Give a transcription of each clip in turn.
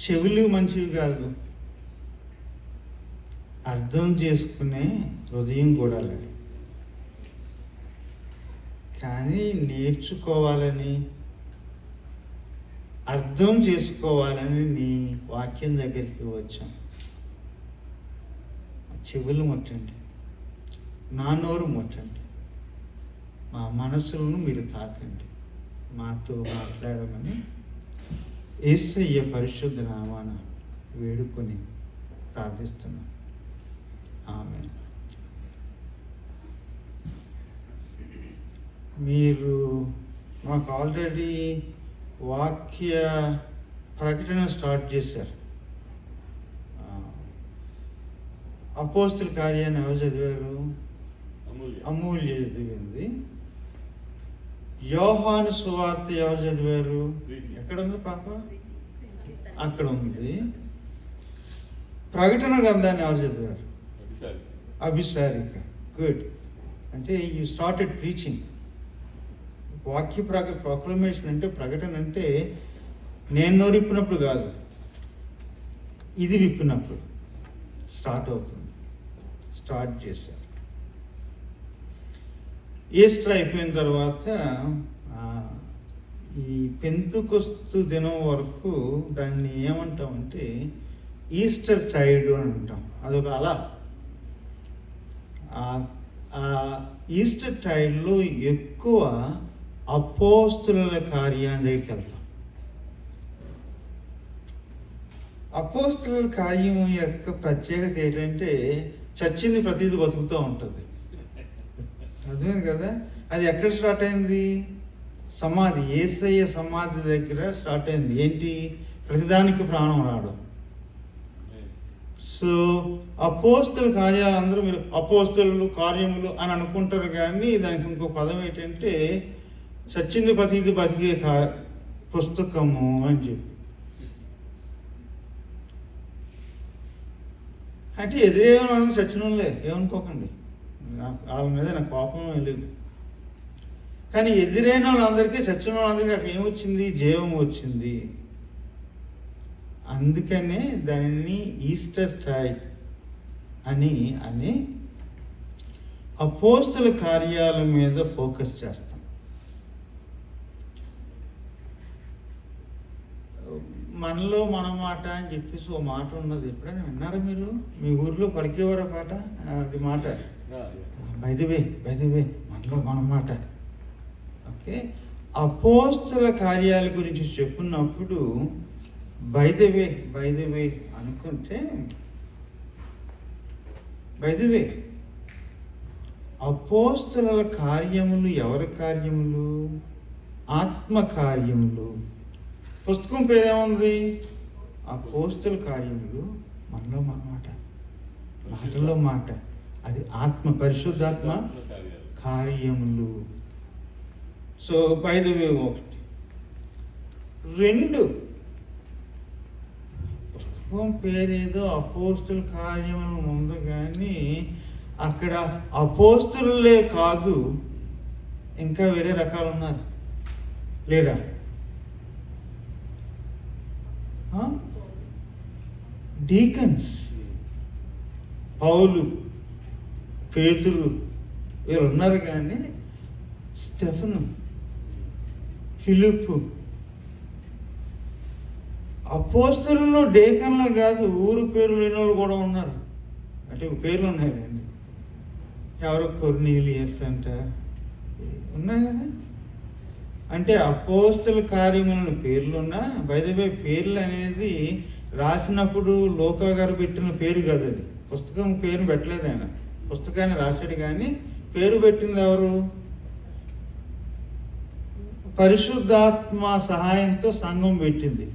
చెవులు మంచివి కాదు, అర్థం చేసుకునే హృదయం కూడా లేదు. కానీ నేర్చుకోవాలని, అర్థం చేసుకోవాలని నీ వాక్యం దగ్గరికి వచ్చాం. చెవులు ముట్టండి, నా నోరు ముట్టండి, మా మనసులను మీరు తాకండి, మాతో మాట్లాడమని యేసయ్య పరిశుద్ధ నామాన వేడుకొని ప్రార్థిస్తున్నాం. ఆమేన్. మీరు మాకు ఆల్రెడీ వాక్య ప్రకటన స్టార్ట్ చేశారు. అపోస్తుల కార్యాన్ని ఎవరు చదివారు? అమూల్య చదివింది. యోహాను సువార్త ఎవరు చదివారు? ఎక్కడ ఉంది పాప? అక్కడ ఉంది. ప్రకటన గ్రంథాన్ని ఎవరు చదివారు? అభిసారిక. గుడ్. అంటే యూ స్టార్టెడ్ ప్రీచింగ్. వాక్య ప్రొక్లమేషన్ అంటే, ప్రకటన అంటే నేను నోరు విప్పినప్పుడు కాదు, ఇది విప్పినప్పుడు స్టార్ట్ అవుతుంది. స్టార్ట్ చేశారు. ఈస్టర్ అయిపోయిన తర్వాత ఈ పెంతుకొస్తు దినం వరకు దాన్ని ఏమంటామంటే ఈస్టర్ టైడ్ అని అంటాం. అదొక అలా. ఈస్టర్ టైడ్లో ఎక్కువ అపోస్తుల కార్యాన్ని దగ్గరికి వెళ్తాం. అపోస్తుల కార్యం యొక్క ప్రత్యేకత ఏంటంటే చచ్చింది ప్రతిదీ బతుకుతూ ఉంటుంది. అర్థమైంది కదా? అది ఎక్కడ స్టార్ట్ అయింది? సమాధి, యేసయ్య సమాధి దగ్గర స్టార్ట్ అయింది. ఏంటి? ప్రతిదానికి ప్రాణం రావడం. సో అపోస్తుల కార్యాలు అందరూ మీరు అపోస్తులు కార్యములు అని అనుకుంటారు, కానీ దానికి ఇంకో పదం ఏంటంటే చచ్చింది ప్రతిదీ బతికే పుస్తకము అని చెప్పి. అంటే ఎదురేమో అందరూ చచ్చినోళ్ళే, ఏమనుకోకండి, వాళ్ళ మీద నాకు కోపం లేదు. కానీ ఎదురైన వాళ్ళందరికీ, చచ్చిన వాళ్ళందరికీ అక్కడ ఏమొచ్చింది? జీవం వచ్చింది. అందుకనే దానిని ఈస్టర్ టైడ్ అని అపోస్తుల కార్యాల మీద ఫోకస్ చేస్తాం. మనలో మన మాట అని చెప్పేసి ఓ మాట ఉన్నది. ఎప్పుడైనా విన్నారా మీరు? మీ ఊర్లో పలికేవారా పాట? అది మాట బైదవే మనలో మన మాట. ఓకే, అపోస్తుల కార్యాల గురించి చెప్పున్నప్పుడు బైదవే అనుకుంటే, బైదవే అపోస్తుల కార్యములు ఎవరి కార్యములు? ఆత్మ కార్యములు. పుస్తకం పేరేముంది? అపోస్తుల కార్యములు. మనలో మన మాట, మాటలో మాట. అది ఆత్మ, పరిశుద్ధాత్మ కార్యములు. సో బై ద వే ఒకటి. రెండు, పుస్తకం పేరేదో అపోస్తుల కార్యములు ఉంది, కానీ అక్కడ అపోస్తులే కాదు, ఇంకా వేరే రకాలు ఉన్నారు లేరా? డీకన్స్, పౌలు, పేతురు వీళ్ళు ఉన్నారు, కానీ స్టెఫను, ఫిలిప్పు, అపోస్తులలో డేకన్లో కాదు, ఊరు పేర్లు లేని వాళ్ళు కూడా ఉన్నారు. అంటే పేర్లు ఉన్నాయండి. ఎవరో కొర్నీలియస్ అంట ఉన్నాయి కదా. అంటే అపోస్తుల కార్యములను పేర్లున్నా, బై ద వే పేర్లు అనేది రాసినప్పుడు లోకా గారు పెట్టిన పేరు కాదు అది. పుస్తకం పేరు పెట్టలేదు ఆయన, పుస్తకాన్ని రాశాడు, కానీ పేరు పెట్టింది ఎవరు? పరిశుద్ధాత్మ సహాయంతో సంఘం పెట్టింది.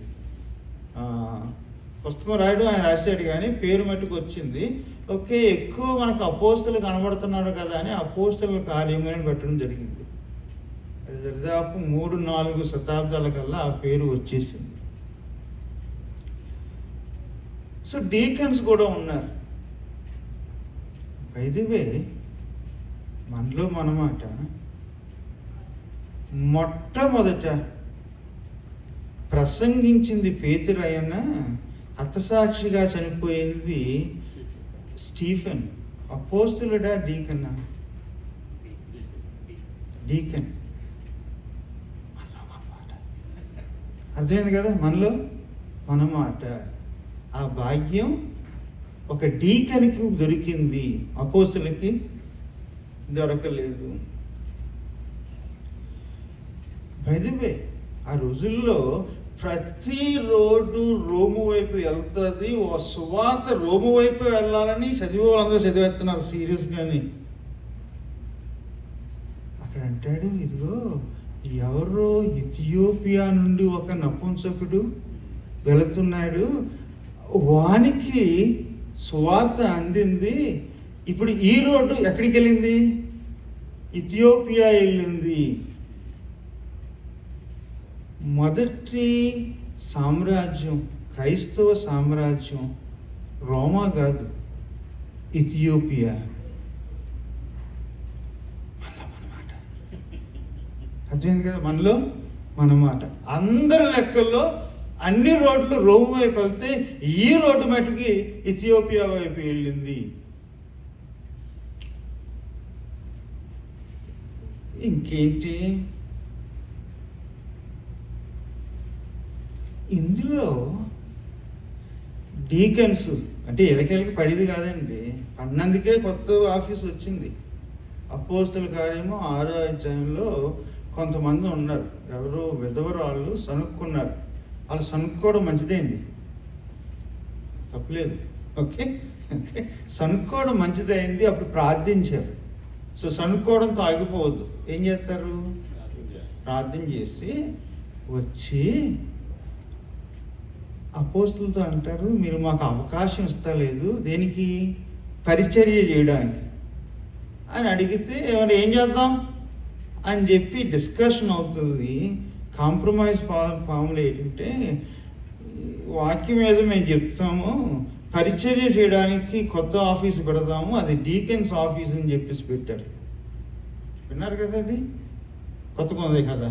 పుస్తకం రాయడం ఆయన రాశాడు, కానీ పేరు మట్టుకు వచ్చింది. ఓకే, ఎక్కువ మనకు అపోస్తులు కనబడుతున్నాడు కదా అని అపోస్తుల కార్యములను పెట్టడం జరిగింది. దాదాపు 3-4 శతాబ్దాల కల్లా ఆ పేరు వచ్చేసింది. సో డీకన్స్ కూడా ఉన్నారు. బై ది వే మనలో మనమాట మొట్టమొదట ప్రసంగించింది పేతురు అయినా హతసాక్షిగా చనిపోయింది స్టీఫెన్. అపోస్తులుడా డీకన్నా? డీకన్. అర్థమైంది కదా? మనలో మన మాట. ఆ భాగ్యం ఒక డీకన్కి దొరికింది, అపోస్తులకి దొరకలేదు. బై ది వే, ఆ రోజుల్లో ప్రతి రోడ్డు రోము వైపు వెళ్తుంది. ఓ సువార్త రోము వైపు వెళ్ళాలని చదివే వాళ్ళందరూ చదివేస్తున్నారు సీరియస్గాని. అక్కడ అంటాడు, ఇదిగో ఎవరో ఇథియోపియా నుండి ఒక నపుంసకుడు వెళుతున్నాడు, వానికి సువార్త అందింది. ఇప్పుడు ఈ రోడ్డు ఎక్కడికి వెళ్ళింది? ఇథియోపియా వెళ్ళింది. మొదటి సామ్రాజ్యం, క్రైస్తవ సామ్రాజ్యం రోమా కాదు, ఇథియోపియా. మనలో మన మాట అర్థమైంది కదా? మనలో మన మాట. అందరి లెక్కల్లో అన్ని రోడ్లు రోమ్ వైపు వెళ్తే ఈ రోడ్డు మటుకి ఇథియోపియా వైపు వెళ్ళింది. ఇంకేంటి ఇందులో? డీకన్స్ అంటే ఎలకెలకి పడిది కాదండి, అన్నందుకే కొత్త ఆఫీస్ వచ్చింది. అపోస్తుల కార్యము 6వ అధ్యాయంలో కొంతమంది ఉన్నారు, ఎవరు విధవరాళ్ళు సనుక్కున్నారు. వాళ్ళు సనుక్కోవడం మంచిదేండి, తప్పులేదు. ఓకే, సనుక్కోవడం మంచిదైంది. అప్పుడు ప్రార్థించారు. సో సనుక్కోవడంతో ఆగిపోవద్దు. ఏం చేస్తారు? ప్రార్థన చేసి వచ్చి అపోస్తులతో అంటారు, మీరు మాకు అవకాశం ఇస్తలేదు, దేనికి? పరిచర్య చేయడానికి అని అడిగితే ఏమైనా ఏం చేద్దాం అని చెప్పి డిస్కషన్ అవుతుంది. కాంప్రమైజ్ ఫామ్లో ఏంటంటే, వాక్యం ఏదో మేము చెప్తాము, పరిచర్య చేయడానికి కొత్త ఆఫీస్ పెడదాము, అది డీకెన్స్ ఆఫీస్ అని చెప్పేసి పెట్టారు. విన్నారు కదా? అది కొత్తగా ఉంది కదా?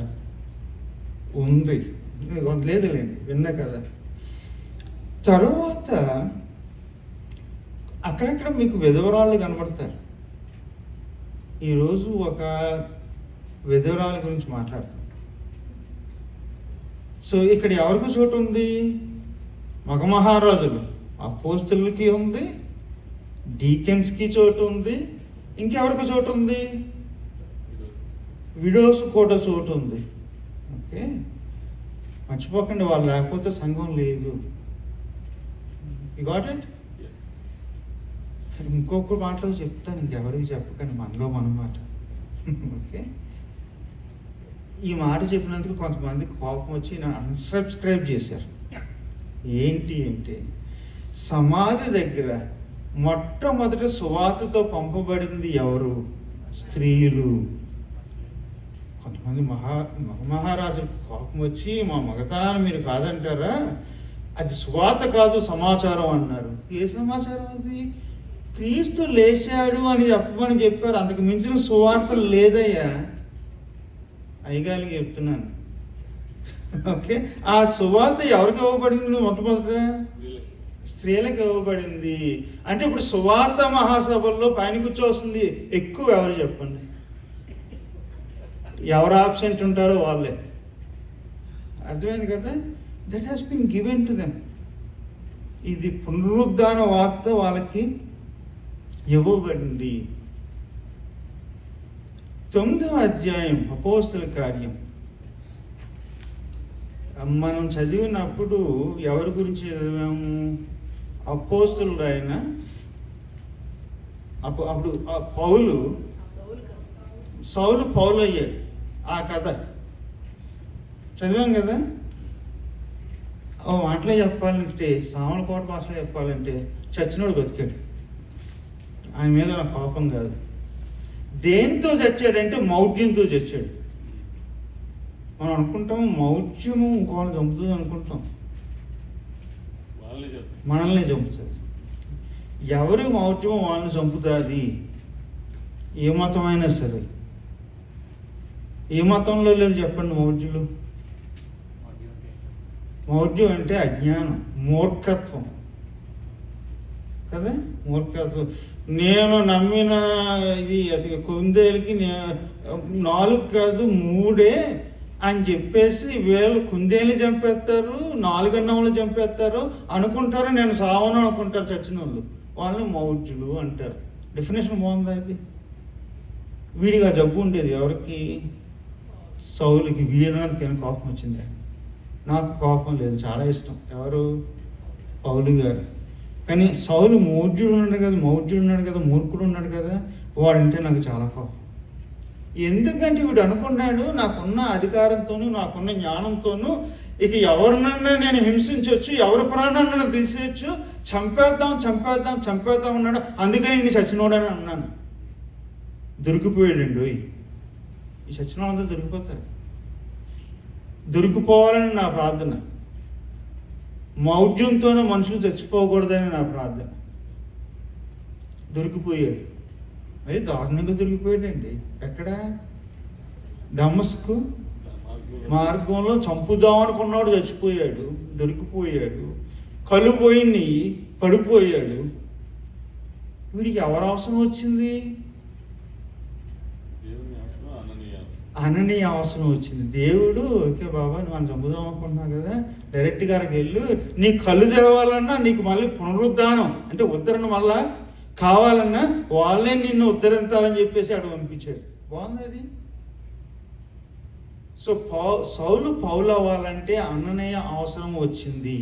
ఉంది, కొంత లేదులేండి, విన్నా కదా. తరువాత అక్కడక్కడ మీకు విధవరాళ్ళు కనబడతారు. ఈరోజు ఒక విధవరాల గురించి మాట్లాడతాం. సో ఇక్కడ ఎవరికి చోటు ఉంది? మగ మహారాజులు అపోస్తులకి ఉంది, డీకెన్స్కి చోటు ఉంది, ఇంకెవరికి చోటు ఉంది? విడోస్ కూడా చోటు ఉంది. ఓకే, మర్చిపోకండి, వాళ్ళు లేకపోతే సంఘం లేదు. You got it? ఇంకొక మాటలో చెప్తాను, ఇంకెవరికి చెప్పకండి, మనలో మన మాట. ఓకే, ఈ మాట చెప్పినందుకు కొంతమంది కోపం వచ్చి నన్ను అన్సబ్స్క్రైబ్ చేశారు. ఏంటి అంటే, సమాధి దగ్గర మొట్టమొదట సువార్తతో పంపబడింది ఎవరు? స్త్రీలు. కొంతమంది మహారాజులకు కోపం వచ్చి, మా మగతనాన్ని మీరు కాదంటారా, అది సువార్త కాదు సమాచారం అన్నారు. ఏ సమాచారం అది? క్రీస్తు లేచాడు అని చెప్పారు, అందుకు మించిన సువార్త లేదయ్యా. అయ్యగారికి చెప్తున్నాను. ఓకే, ఆ సువార్త ఎవరికి ఇవ్వబడింది? మొట్టమొదట స్త్రీలకు ఇవ్వబడింది. అంటే ఇప్పుడు సువార్త మహాసభల్లో పైన కూర్చోవస్తుంది ఎక్కువ ఎవరు చెప్పండి? ఎవరు ఆబ్సెంట్ ఉంటారో వాళ్ళే. అర్థమైంది కదా? That has been given to them. ఇది పునరుద్ధాన వార్త వాళ్ళకి ఇవ్వబడింది. 9వ అధ్యాయం అపోస్తుల కార్యం మనం చదివినప్పుడు ఎవరి గురించి చదివాము? అపోస్తులుడు ఆయన. అప్పుడు సౌలు పౌలు అయ్యాడు. ఆ కథ చదివాం కదా. ఓ మాటలో చెప్పాలంటే, సామలకోట భాషలో చెప్పాలంటే, చచ్చినోడు బతికాడు. ఆయన మీద నాకు కోపం కాదు. దేంతో చచ్చాడంటే మౌఢ్యంతో చచ్చాడు. మనం అనుకుంటాం మౌఢ్యము ఇంకోళ్ళని చంపుతుంది అనుకుంటాం, మనల్ని చంపుతుంది. ఎవరి మౌఢ్యమో వాళ్ళని చంపుతుంది. ఏ మతమైనా సరే. ఏ మతంలో లేరు చెప్పండి మౌఢ్యులు? మౌఢ్యం అంటే అజ్ఞానం, మూర్ఖత్వం కదా. మూర్ఖత్వం. నేను నమ్మిన ఇది అది కుందేలుకి 4 కాదు 3 అని చెప్పేసి వీళ్ళు కుందేలు చంపేస్తారు, 4 అన్నములు చంపేస్తారు అనుకుంటారు. నేను సావను అనుకుంటారు చచ్చిన వాళ్ళని మౌఢ్యులు అంటారు. డెఫినేషన్ బాగుందా ఇది? వీడిగా జబ్బు ఉండేది ఎవరికి? సౌలుకి. వీడడానికి ఏమైనా కోపం వచ్చింది? నాకు కోపం లేదు, చాలా ఇష్టం. ఎవరు? పౌలు గారు. కానీ సౌలు మౌఢ్యుడు ఉన్నాడు కదా, మూర్ఖుడు ఉన్నాడు కదా, వాడంటే నాకు చాలా కోపం. ఎందుకంటే వీడు అనుకున్నాడు నాకున్న అధికారంతోనూ నాకున్న జ్ఞానంతోనూ ఇక ఎవరినన్నా నేను హింసించవచ్చు, ఎవరి ప్రాణాన్ని తీసేయచ్చు, చంపేద్దాం అన్నాడు. అందుకని నేను చచ్చినోడని అన్నాను. దొరికిపోయాడండి. ఈ చచ్చిన వాళ్ళంతా దొరికిపోతారు. దొరికిపోవాలని నా ప్రార్థన. మౌఢ్యంతోనే మనుషులు చచ్చిపోకూడదని నా ప్రార్థన. దొరికిపోయాడు. అది దారుణంగా దొరికిపోయాడండి. ఎక్కడ? దమస్కు మార్గంలో చంపుదాం అనుకున్నాడు, చచ్చిపోయాడు. దొరికిపోయాడు. కళ్ళు పోయింది, పడిపోయాడు. వీడికి ఎవరు అవసరం వచ్చింది? అననీయ అవసరం వచ్చింది. దేవుడు ఓకే బాబా నువ్వు అని చంపుదాం అనుకుంటున్నావు కదా, డైరెక్ట్గా అక్కడికి వెళ్ళు, నీ కళ్ళు తెరవాలన్నా, నీకు మళ్ళీ పునరుద్ధానం అంటే ఉద్ధరణ మళ్ళా కావాలన్నా వాళ్ళే నిన్ను ఉద్ధరించాలని చెప్పేసి అక్కడ పంపించాడు. బాగుంది అది. సో సౌలు పౌలు అవ్వాలంటే అననీయ అవసరం వచ్చింది.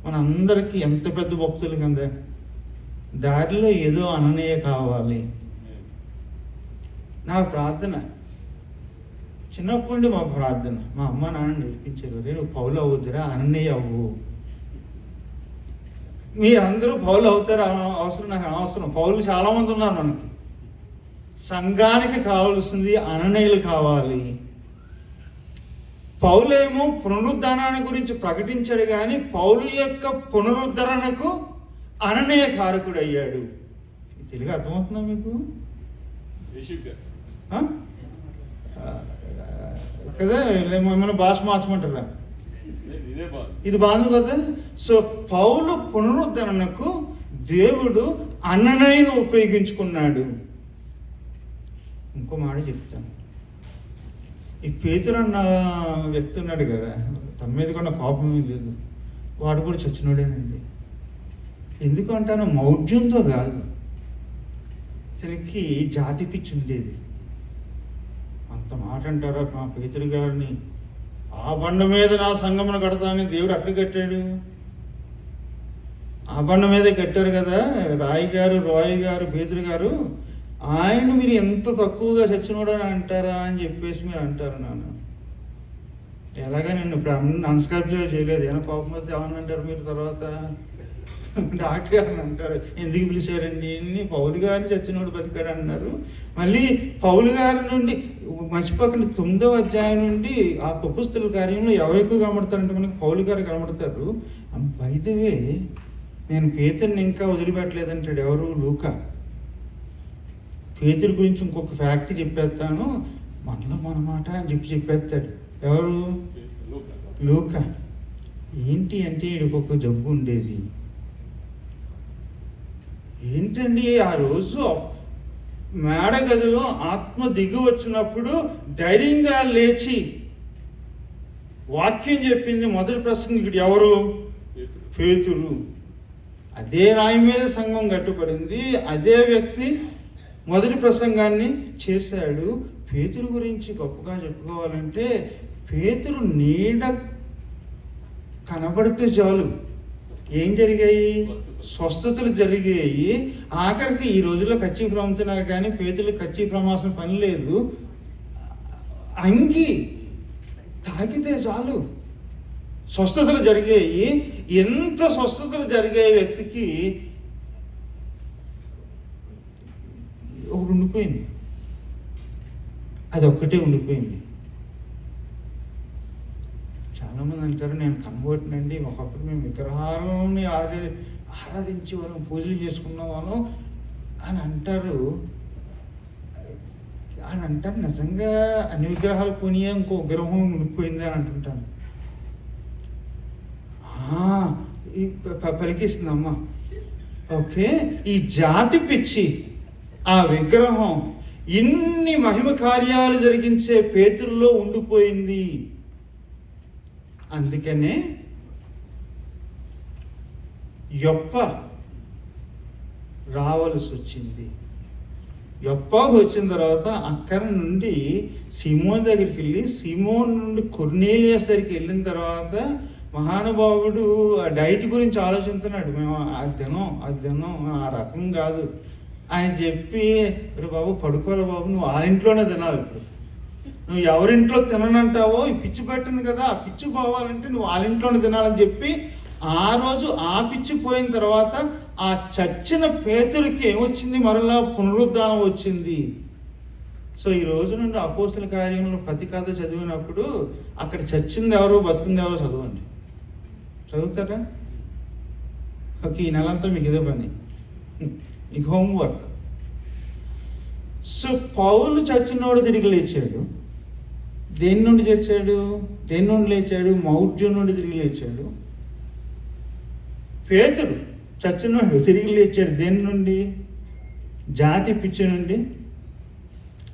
మనందరికీ ఎంత పెద్ద భక్తులు కదా, దారిలో ఏదో అననీయ కావాలి. నా ప్రార్థన చిన్నప్పటి నుండి మా ప్రార్థన, మా అమ్మ నాన్న నేర్పించారు, నువ్వు పౌలు అవుద్దురా, అననీయ అవ్వు. మీరందరూ పౌలు అవుతారు అవసరం, నాకు అనవసరం. పౌలు చాలామంది ఉన్నారు మనకి. సంఘానికి కావాల్సింది అననీయులు కావాలి. పౌలేమో పునరుద్ధానాన్ని గురించి ప్రకటించాడు, కానీ పౌలు యొక్క పునరుద్ధరణకు అననీయ కారకుడు అయ్యాడు. తెలుగు అర్థమవుతుందా మీకు? కదా, ఏమైనా భాష మార్చమంటారా? ఇది బాగుంది కదా. సో పౌలు పునరుద్ధరణకు దేవుడు అననీయను ఉపయోగించుకున్నాడు. ఇంకో మాట చెప్తాను. ఈ పేతురు అన్న వ్యక్తి ఉన్నాడు కదా, తన మీద కూడా కోపమే లేదు, వాడు కూడా చచ్చినోడేనండి. ఎందుకంటాను? మౌఢ్యంతో కాదు, తనకి జాతి పిచ్చి ఉండేది. అంత మాట అంటారా మా పేతురు గారిని? ఆ బండ మీద నా సంగమును కడతానని దేవుడు అక్కడ కట్టాడు. ఆ బండ మీదే కట్టాడు కదా. రాయ్ గారు పేతురు గారు, ఆయన మీరు ఎంత తక్కువగా చచ్చినోడని అంటారా అని చెప్పేసి మీరు అంటారు. నాన్న ఎలాగా నేను ఇప్పుడు అన్స్క్రైబ్ చేయలేదు, ఏమైనా కోపం వస్తే ఏమని అంటారు మీరు? తర్వాత డాక్టర్ గారిని అంటారు, ఎందుకు పిలిచారండి? పౌలు గారిని చచ్చినోడు బతికాడు అన్నారు. మళ్ళీ పౌలు గారి నుండి మర్చిపోకండి, 9వ అధ్యాయం నుండి ఆ అపొస్తలుల కార్యంలో ఎవరు ఎక్కువ కనబడతారంటే మనకి పౌలు గారు కనబడతారు. బై ది వే, నేను పేతురుని ఇంకా వదిలిపెట్టలేదంటాడు. ఎవరు? లూకా. పేతురు గురించి ఇంకొక ఫ్యాక్ట్ చెప్పేస్తాను, మనలో మన మాట అని చెప్పేస్తాడు. ఎవరు? లూకా. ఏంటి అంటే వీడికొక జబ్బు ఉండేది. ఏంటండి, ఆ రోజు మేడ గదిలో ఆత్మ దిగి వచ్చినప్పుడు ధైర్యంగా లేచి వాక్యం చెప్పింది మొదటి ప్రసంగికుడు ఎవరు? పేతురు. అదే రాయి మీద సంఘం కట్టుబడింది, అదే వ్యక్తి మొదటి ప్రసంగాన్ని చేశాడు. పేతురు గురించి గొప్పగా చెప్పుకోవాలంటే, పేతురు నీడ కనబడితే చాలు ఏం జరిగాయి? స్వస్థతలు జరిగాయి. ఆఖరికి ఈ రోజుల్లో కర్చీఫ్ అమ్ముతున్నారు, కానీ పేతులు కర్చీఫ్ అమ్మాల్సిన పని లేదు. అంగి తాకితే చాలు స్వస్థతలు జరిగాయి. ఎంత స్వస్థతలు జరిగాయి వ్యక్తికి, ఒకటి ఉండిపోయింది, అది ఒక్కటే ఉండిపోయింది. చాలామంది అంటారు, నేను కన్వర్ట్నండి, ఒకప్పుడు మేము విగ్రహాలని ఆరాధించే వాళ్ళం, పూజలు చేసుకున్న వాళ్ళం అని అంటారు. అని అంటాను. నిజంగా అన్ని విగ్రహాలు పోనీయే, ఇంకో విగ్రహం ఉండిపోయింది అని అంటుంటాను. పలికిస్తుంది అమ్మ. ఓకే, ఈ జాతి పిచ్చి, ఆ విగ్రహం ఇన్ని మహిమ కార్యాలు జరిగించే పేతురులో ఉండిపోయింది. అందుకనే యొప్ప రావాల్సి వచ్చింది. యొప్పకు వచ్చిన తర్వాత అక్కడ నుండి సీమోన్ దగ్గరికి వెళ్ళి, సీమోన్ నుండి కొర్నేలియస్ దగ్గరికి వెళ్ళిన తర్వాత మహానుభావుడు ఆ డైట్ గురించి ఆలోచిస్తున్నాడు. మేము అది తినం ఆ రకం కాదు అని చెప్పి, బాబు పడుకోలే బాబు, నువ్వు వాళ్ళ ఇంట్లోనే తినాలి. ఇప్పుడు నువ్వు ఎవరింట్లో తిననంటావో, ఈ పిచ్చి పట్టింది కదా, ఆ పిచ్చి పోవాలంటే నువ్వు వాళ్ళ ఇంట్లోనే తినాలని చెప్పి, ఆ రోజు ఆ పిచ్చి పోయిన తర్వాత ఆ చచ్చిన పేతురికి ఏమొచ్చింది? మరలా పునరుద్ధానం వచ్చింది. సో ఈ రోజు నుండి అపోస్తుల కార్యంలో ప్రతి కథ చదివినప్పుడు అక్కడ చచ్చింది ఎవరో బతికింది ఎవరో చదవండి. చదువుతారా? ఓకే, ఈ నెలంతా మీకు ఇదే పని, మీకు హోంవర్క్. సో పౌలు చచ్చినోడు తిరిగి లేచాడు. దేని నుండి చచ్చాడు? దేని నుండి లేచాడు? మౌఢ్యం నుండి తిరిగి లేచాడు. పేతురు చచ్చినోడు తిరిగి లేచాడు. దేని నుండి? జాతి పిచ్చి నుండి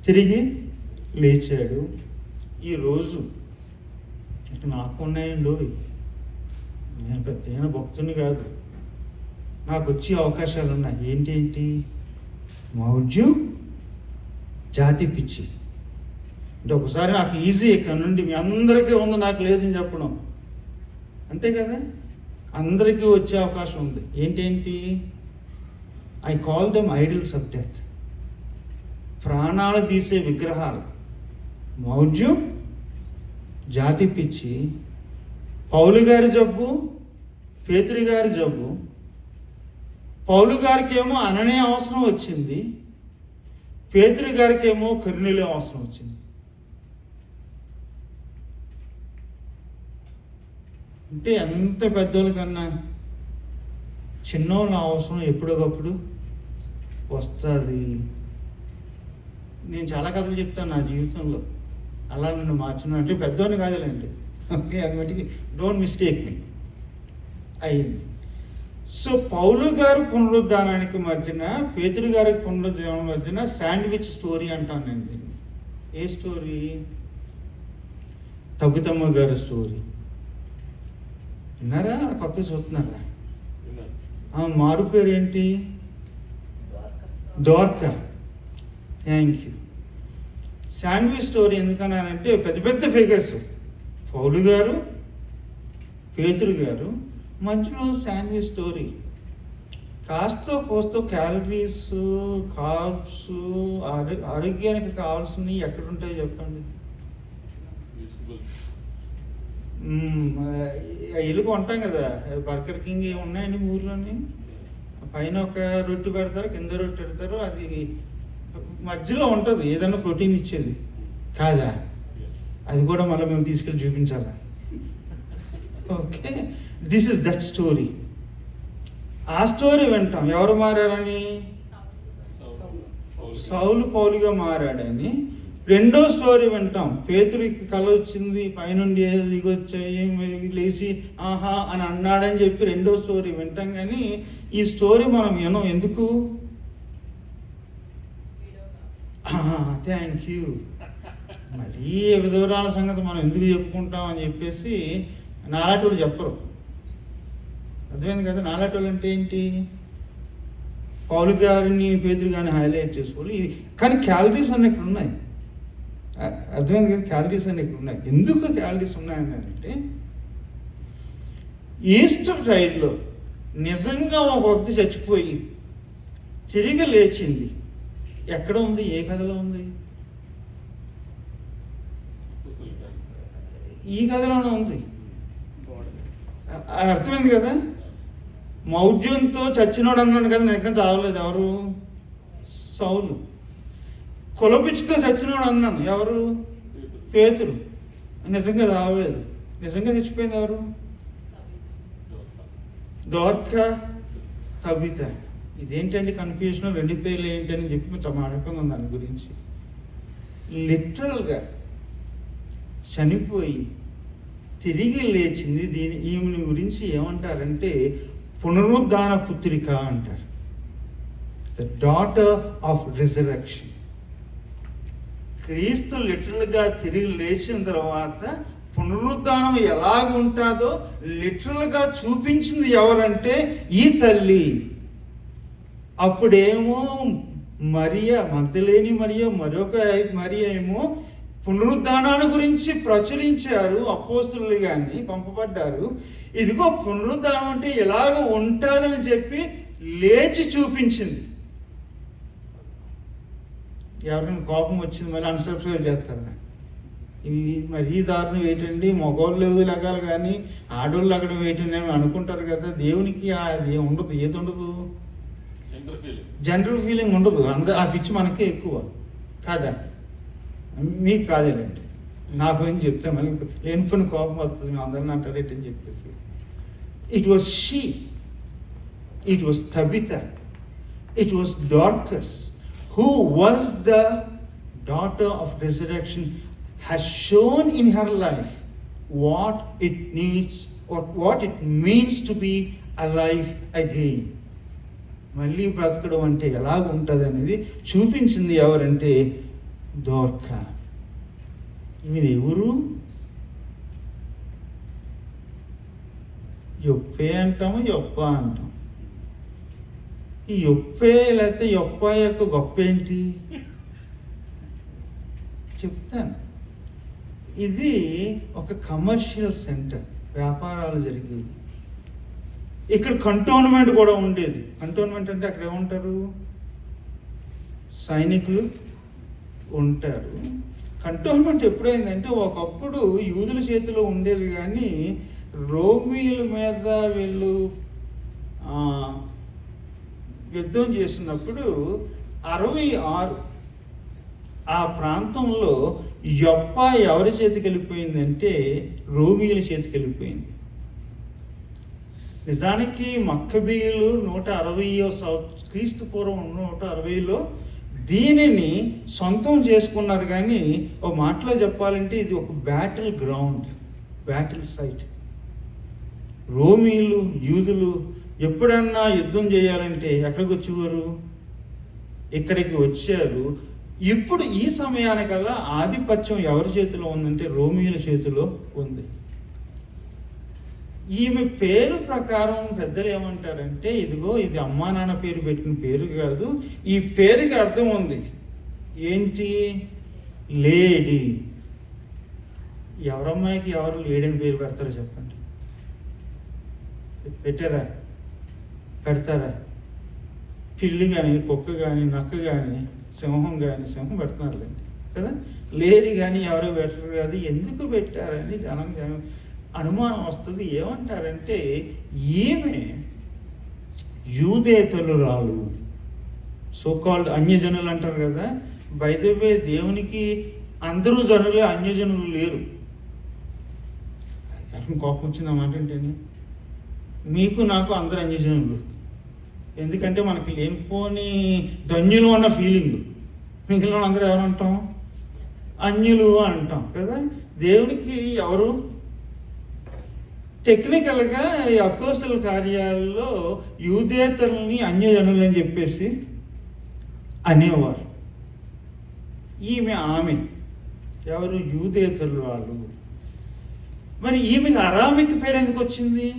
తిరిగి లేచాడు. ఈరోజు నాకు ఉన్నాయండి, నేను ప్రత్యేక భక్తుని కాదు, నాకు వచ్చే అవకాశాలు ఉన్నాయి. ఏంటి? మౌఢ్యం, జాతి పిచ్చి. అంటే ఒకసారి నాకు ఈజీ ఇక్కడ నుండి మీ అందరికీ ఉంది, నాకు లేదని చెప్పడం, అంతే కదా? అందరికీ వచ్చే అవకాశం ఉంది. ఏంటి? I call them idols of death. ప్రాణాలు తీసే విగ్రహాలు. మౌఢ్యం, జాతి పిచ్చి. పౌలు గారి జబ్బు, పేతురు గారి జబ్బు. పౌలు గారికి ఏమో అననే అవసరం వచ్చింది, పేతురు గారికి ఏమో కొర్నేలియు అవసరం వచ్చింది. అంటే ఎంత పెద్దోళ్ళ కన్నా చిన్నోళ్ళ అవసరం ఎప్పుడొకప్పుడు వస్తుంది. నేను చాలా కథలు చెప్తాను నా జీవితంలో, అలా నన్ను మార్చిన, అంటే పెద్దోని కాదులేండి, ఓకే, అది మటుకి డోంట్ మిస్టేక్ మీ అయింది. సో పౌలు గారు పునరుద్ధానానికి మధ్యన, పేతురు గారికి పునరుద్ధానం మధ్యన శాండ్విచ్ స్టోరీ అంటాను నేను దీన్ని. ఏ స్టోరీ? తబితమ్మ గారి స్టోరీ విన్నారా? కొత్త చూస్తున్నారా? మారు పేరు ఏంటి? Dorcas. Thank you. Sandwich story ఎందుకన్నానంటే, పెద్ద పెద్ద ఫిగర్స్, పౌలు గారు, పేతురు గారు, మధ్యలో శాండ్విచ్ స్టోరీ. కాస్త కోస్తో క్యాలరీస్, కార్బ్స్, ఆరోగ్యానికి కావాల్సినవి ఎక్కడుంటాయి చెప్పండి? ఇల్లు కొంటాం కదా, బర్గర్ కింగ్ ఉన్నాయండి ఊర్లోని. పైన ఒక రొట్టె పెడతారు, కింద రొట్టె పెడతారు, అది మధ్యలో ఉంటుంది ఏదన్నా ప్రోటీన్ ఇచ్చేది కాదా? అది కూడా మళ్ళీ మేము తీసుకెళ్ళి చూపించాలా? Okay, this is that story. ఆ స్టోరీ వింటాం. ఎవరు మారారని? సౌలు పౌలుగా మారాడని. రెండో స్టోరీ వింటాం, పేతురికి కళ వచ్చింది, పైనుండి దిగొచ్చాయి, లేచి ఆహా అని అన్నాడని చెప్పి రెండో స్టోరీ వింటాం. కానీ ఈ స్టోరీ మనం వినం. ఎందుకు? Thank you. మరీ విధవరాల సంగతి మనం ఎందుకు చెప్పుకుంటాం అని చెప్పేసి నాలాటోళ్ళు చెప్పరు. అర్థమైంది కదా? నాలాటోళ్ళు అంటే ఏంటి? పౌలు గారిని, పేతురు గారిని హైలైట్ చేసుకోవాలి. కానీ క్యాలరీస్ అన్నీ ఇక్కడ ఉన్నాయి. అర్థమైంది కదా? క్యాలరీస్ అన్నీ ఇక్కడ ఉన్నాయి. ఎందుకు క్యాలరీస్ ఉన్నాయని అంటే, ఈస్టర్ టైంలో నిజంగా ఒక వ్యక్తి చచ్చిపోయి తిరిగి లేచింది. ఎక్కడ ఉంది? ఏ కథలో ఉంది? ఈ కథలోనే ఉంది. అర్థమైంది కదా? మౌఢ్యంతో చచ్చినోడు అన్నాను కదా, నేను ఎక్కడ చావలేదు. ఎవరు? సౌలు. కులపిచ్చితో చచ్చినోడు అన్నాను. ఎవరు? పేతురు. నిజంగా చావలేదు. నిజంగా చచ్చిపోయింది ఎవరు? దోర్కా, తబిత. ఇదేంటండి కన్ఫ్యూజన్? రెండు పేర్లు ఏంటని చెప్పి మాట్లాడుకుందాం దాని గురించి. లిటరల్గా చనిపోయి తిరిగి లేచింది. ఈమెని గురించి ఏమంటారంటే పునరుద్ధాన పుత్రిక అంటారు. The daughter of resurrection. క్రీస్తు లిటరల్గా తిరిగి లేచిన తర్వాత పునరుద్ధానం ఎలాగ ఉంటుందో లిటరల్గా చూపించింది ఎవరంటే ఈ తల్లి. అప్పుడేమో మరియా మగ్దలేని మరియా, మరొక మరియా ఏమో పునరుద్ధానాన్ని గురించి ప్రచురించారు, అపోస్తులు కానీ పంపబడ్డారు. ఇదిగో పునరుద్ధానం అంటే ఎలాగ ఉంటుందని చెప్పి లేచి చూపించింది. ఎవరైనా కోపం వచ్చింది మళ్ళీ అన్సబ్స్క్రైబ్ చేస్తారు. ఇవి మరీ దారుణం ఏంటండి, మగవాళ్ళు లెగాలి కానీ ఆడవాళ్ళు అక్కడ వేయటండి అని అనుకుంటారు కదా. దేవునికి అది ఉండదు. ఏది ఉండదు? జనరల్ ఫీలింగ్ ఉండదు. ఆ పిచ్చి మనకే ఎక్కువ కాదా? మీకు కాదేలేండి, నాకు ఏం చెప్తాను మళ్ళీ లేనిపోయిన కోపం వస్తుంది, మేము అందరిని అంటారేంటని చెప్పేసి. It was she, it was Tabitha, it was Dorcas, who was the daughter of resurrection, has shown in her life what it needs or what it means to be alive again. మళ్ళీ బ్రతకడం అంటే ఎలాగ ఉంటుంది అనేది చూపించింది ఎవరంటే దోర్కా. మీరు ఎవరు? యొప్పే అంటాము, యొప్ప అంటాం. ఈ యొప్పే లేకపోతే యొప్ప యొక్క గొప్ప ఏంటి చెప్తాను. ఇది ఒక కమర్షియల్ సెంటర్, వ్యాపారాలు జరిగేది. ఇక్కడ కంటోన్మెంట్ కూడా ఉండేది. కంటోన్మెంట్ అంటే అక్కడ ఏముంటారు? సైనికులు ఉంటారు. కంటోన్మెంట్ ఎప్పుడైందంటే ఒకప్పుడు యూదుల చేతిలో ఉండేది, కానీ రోమీల మీద వీళ్ళు యుద్ధం చేసినప్పుడు 66 ఆ ప్రాంతంలో యొప్ప ఎవరి చేతికి వెళ్ళిపోయిందంటే రోమీల చేతికి వెళ్ళిపోయింది. నిజానికి మక్కబీయులు 160 క్రీస్తు పూర్వం 160లో దీనిని సొంతం చేసుకున్నారు. కానీ ఒక మాటలో చెప్పాలంటే ఇది ఒక బ్యాటిల్ గ్రౌండ్, బ్యాటిల్ సైట్. రోమీలు యూదులు ఎప్పుడన్నా యుద్ధం చేయాలంటే ఎక్కడికి వచ్చేవారు? ఇక్కడికి వచ్చారు. ఇప్పుడు ఈ సమయానికల్లా ఆధిపత్యం ఎవరి చేతిలో ఉందంటే రోమీల చేతిలో ఉంది. ఈమె పేరు ప్రకారం పెద్దలు ఏమంటారంటే, ఇదిగో ఇది అమ్మా నాన్న పేరు పెట్టిన పేరు కాదు, ఈ పేరుకి అర్థం ఉంది. ఏంటి? లేడీ. ఎవరమ్మాయికి ఎవరు లేడీని పేరు పెడతారో చెప్పండి? పెట్టారా? పెడతారా? పిల్లి కానీ, కుక్క కానీ, నక్క కానీ, సింహం కానీ, సింహం పెడుతున్నారులేండి కదా. లేడీ కానీ ఎవరో పెట్టరు కాదు. ఎందుకు పెట్టారని జనం అనుమానం వస్తుంది. ఏమంటారంటే ఈమె యూదేతరురాలు, సోకాల్డ్ అన్యజనులు అంటారు కదా. బై ద వే దేవునికి అందరూ జనులే, అన్యజనులు లేరు. కోపం వచ్చింది ఆ మాట ఏంటండి? మీకు నాకు అందరు అన్యజనులు. ఎందుకంటే మనకి లేనిపోని ధన్యులు అన్న ఫీలింగ్. మిగిలిన అందరూ ఎవరు అంటాం? అన్యులు అంటాం కదా. దేవునికి ఎవరు? టెక్నికల్గా ఈ అపోస్తల కార్యాల్లో యూదేతరుల్ని అన్యజనులని చెప్పేసి అనేవారు. ఆమె ఎవరు? యూదేతరులు వాళ్ళు. మరి ఈమెకి అరామిక్ పేరు ఎందుకు వచ్చింది?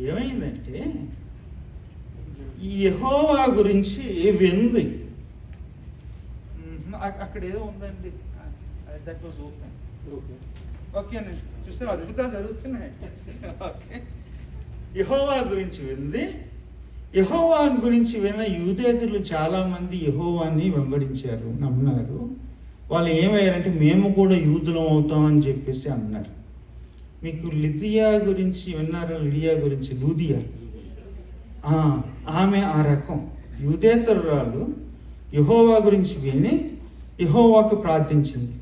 ఏమైందంటే యెహోవా గురించి వింది. అక్కడ ఏదో ఉందండి, దట్ వాజ్ ఓపెన్. ఓకేనండి, చూస్తే అద్భుతాలు జరుగుతున్నాయి. ఓకే, యెహోవా గురించి వింది. యెహోవా గురించి విన్న యూదేతరులు చాలామంది యెహోవాని వెంబడించారు, నమ్మినారు. వాళ్ళు ఏమయ్యారంటే మేము కూడా యూదులం అవుతామని చెప్పేసి అన్నారు. మీకు లిదియా గురించి విన్నారా? లిడియా గురించి, లూదియా, ఆమె ఆ రకం యూదేతరురాలు. యెహోవా గురించి విని యెహోవాకు ప్రార్థించింది.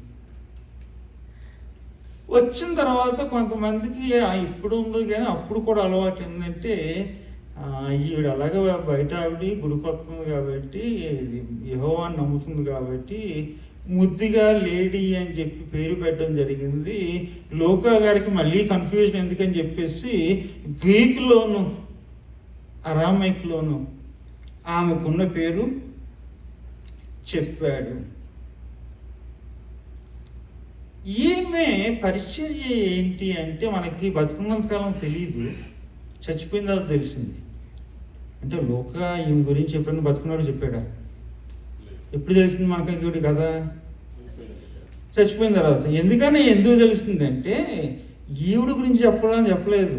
వచ్చిన తర్వాత కొంతమందికి ఇప్పుడు ఉంది కానీ అప్పుడు కూడా అలవాటు ఏంటంటే ఈవిడ అలాగే బయట ఆవిడ గుడికి వస్తుంది కాబట్టి, యెహోవాని నమ్ముతుంది కాబట్టి ముద్దుగా లేడీ అని చెప్పి పేరు పెట్టడం జరిగింది. లోకా గారికి మళ్ళీ కన్ఫ్యూజన్ ఎందుకని చెప్పేసి గ్రీకులోను అరామైక్లోను ఆమెకున్న పేరు చెప్పాడు. ఈమె పరిచర్య ఏంటి అంటే మనకి బతుకున్నంతకాలం తెలియదు, చచ్చిపోయిన తర్వాత తెలిసింది. అంటే లోకా ఈమె గురించి ఎప్పుడైనా బతుకున్నాడు చెప్పాడా? ఎప్పుడు తెలిసింది మనకి కదా? చచ్చిపోయిన తర్వాత. ఎందుకు తెలిసిందంటే ఈవిడ గురించి చెప్పలేదు,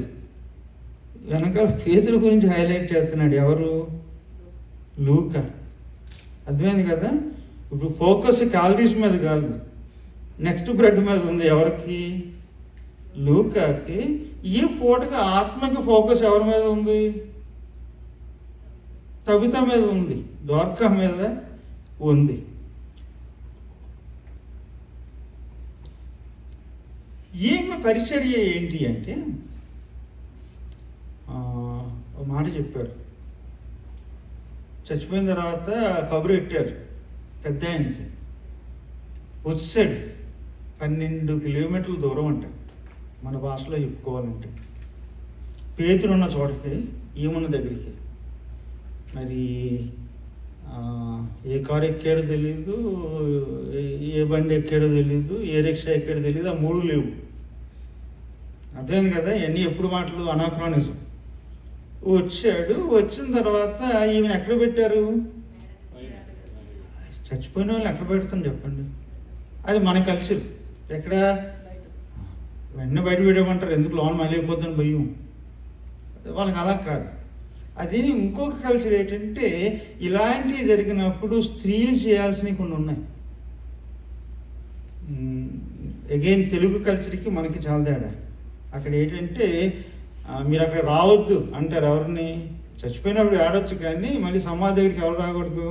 వెనకాల పేతురు గురించి హైలైట్ చేస్తున్నాడు. ఎవరు? లూకా. అర్థమైంది కదా? ఇప్పుడు ఫోకస్ క్యాలరీస్ మీద కాదు, నెక్స్ట్ బ్రెడ్ మీద ఉంది. ఎవరికి? లూకాకి. ఈ పూటకి ఆత్మకి ఫోకస్ ఎవరి మీద ఉంది? తబిత మీద ఉంది, దోర్కా మీద ఉంది. ఈమె పరిచర్య ఏంటి అంటే ఒక మాట చెప్పారు. చచ్చిపోయిన తర్వాత కబురు పెట్టారు పెద్ద ఆయనకి. వచ్చాడు 12 కిలోమీటర్ల దూరం అంట, మన భాషలో చెప్పుకోవాలంటే. పేతురు ఉన్న చోటకి, ఈమెన్న దగ్గరికి. మరి ఏ కారు ఎక్కాడో తెలీదు, ఏ బండి ఎక్కాడో తెలీదు, ఏ రిక్షా ఎక్కాడో తెలీదు. ఆ 3 లేవు. అర్థమైంది కదా? ఇవన్నీ ఎప్పుడు మాటలు, అనాక్రానిజం. వచ్చాడు. వచ్చిన తర్వాత ఈమెను ఎక్కడ పెట్టారు? చచ్చిపోయిన వాళ్ళు ఎక్కడ పెడతాం చెప్పండి? అది మన కల్చర్. ఎక్కడ? వెన్న బయట పెట్టేయమంటారు, ఎందుకు లోన్ మళ్ళీ అయిపోద్దని భయం. వాళ్ళకి అలా కాదు. అది ఇంకొక కల్చర్ ఏంటంటే, ఇలాంటివి జరిగినప్పుడు స్త్రీలు చేయాల్సినవి కొన్ని ఉన్నాయి. అగైన్ తెలుగు కల్చర్కి మనకి చాలా తేడా. అక్కడ ఏంటంటే మీరు అక్కడ రావద్దు అంటారు. ఎవరిని? చచ్చిపోయినప్పుడు ఆడొచ్చు, కానీ మళ్ళీ సమాధి దగ్గరికి ఎవరు రాకూడదు?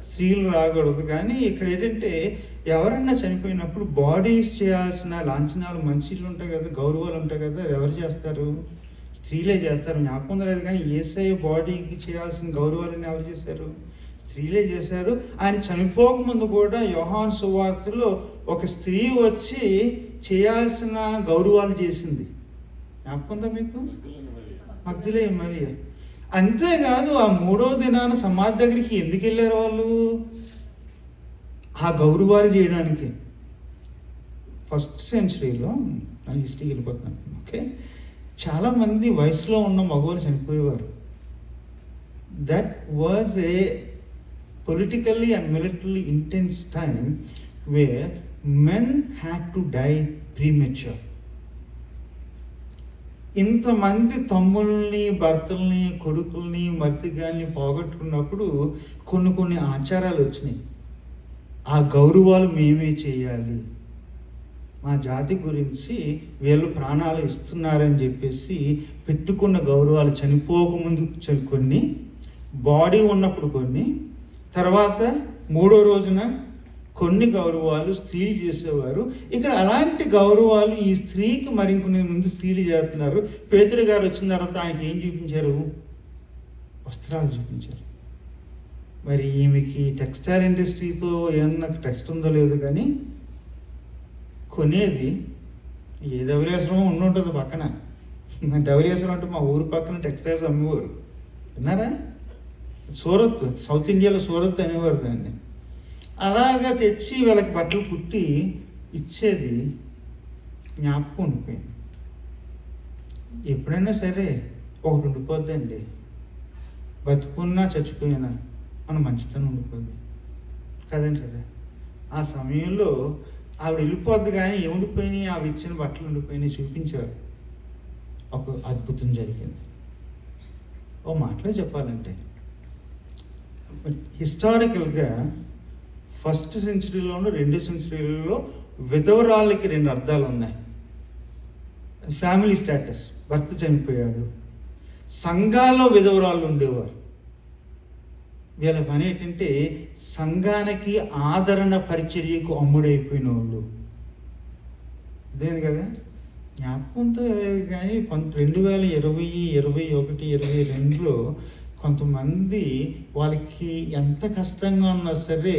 స్త్రీలు రాకూడదు. కానీ ఇక్కడ ఏంటంటే ఎవరన్నా చనిపోయినప్పుడు బాడీస్ చేయాల్సిన లాంఛనాలు, మనుషులు ఉంటాయి కదా, గౌరవాలు ఉంటాయి కదా, అది ఎవరు చేస్తారు? స్త్రీలే చేస్తారు. జ్ఞాపకం లేదు కానీ యేసయ్య బాడీకి చేయాల్సిన గౌరవాలని ఎవరు చేశారు? స్త్రీలే చేశారు. ఆయన చనిపోకముందు కూడా యోహాను సువార్తలో ఒక స్త్రీ వచ్చి చేయాల్సిన గౌరవాలు చేసింది. జ్ఞాపకందా మీకు? మగ్దలే మరియ. అంతేకాదు, ఆ 3వ దినాన సమాధి దగ్గరికి ఎందుకు వెళ్ళారు వాళ్ళు? ఆ గౌరవాలు చేయడానికి. ఫస్ట్ సెంచరీలో హిస్టరీకి వెళ్ళిపోతాను. ఓకే, చాలామంది వయసులో ఉన్న మగవాళ్ళు చనిపోయేవారు. That was a politically and military intense time where men had to die premature. ఇంతమంది తమ్ముల్ని, భర్తల్ని, కొడుకుల్ని, మర్తిగాల్ని పోగొట్టుకున్నప్పుడు కొన్ని ఆచారాలు వచ్చినాయి. ఆ గౌరవాలు మేమే చేయాలి, మా జాతి గురించి వీళ్ళు ప్రాణాలు ఇస్తున్నారని చెప్పేసి పెట్టుకున్న గౌరవాలు చనిపోకముందు కొన్ని, బాడీ ఉన్నప్పుడు కొన్ని, తర్వాత 3వ రోజున కొన్ని గౌరవాలు స్త్రీలు చేసేవారు. ఇక్కడ అలాంటి గౌరవాలు ఈ స్త్రీకి మరింకొన్ని ముందు స్త్రీలు చేస్తున్నారు. పేతురు గారు వచ్చిన తర్వాత ఆయనకి ఏం చూపించారు? వస్త్రాలు చూపించారు. మరి ఈమెకి టెక్స్టైల్ ఇండస్ట్రీతో ఏమన్నా టెక్స్ట్ ఉందో లేదు, కానీ కొనేది ఏ ధవళేశ్వరం ఉండుంటుంది పక్కన. ధవళేశ్వరం అంటే మా ఊరు పక్కన టెక్స్టైల్స్ అమ్మేవారు. విన్నారా? సూరత్, సౌత్ ఇండియాలో సూరత్ అనేవారు దాన్ని. అలాగా తెచ్చి వీళ్ళకి బట్టలు కుట్టి ఇచ్చేది జ్ఞాపకం ఉండిపోయింది. ఎప్పుడైనా సరే ఒకటి ఉండిపోద్దండి, బతుకున్నా చచ్చిపోయినా మన మంచితనం ఉండిపోద్ది కదండి కదా. ఆ సమయంలో ఆవిడ వెళ్ళిపోద్ది, కానీ ఏముండిపోయినాయి? ఆవిడ ఇచ్చిన బట్టలు ఉండిపోయినాయి. చూపించారు. ఒక అద్భుతం జరిగింది. ఓ మాటలో చెప్పాలంటే, హిస్టారికల్గా ఫస్ట్ సెంచరీలోను 2వ సెంచరీలలో విధవరాళ్ళకి 2 అర్థాలు ఉన్నాయి. ఫ్యామిలీ స్టేటస్, భర్త చనిపోయాడు. సంఘాల్లో విధవరాళ్ళు ఉండేవారు. వీళ్ళ పని ఏంటంటే సంఘానికి ఆదరణ పరిచర్యకు అమ్ముడైపోయిన వాళ్ళు. అదేంది కదా, జ్ఞాపకంతో కానీ 2020, 21, 22లో కొంతమంది వాళ్ళకి ఎంత కష్టంగా ఉన్నా సరే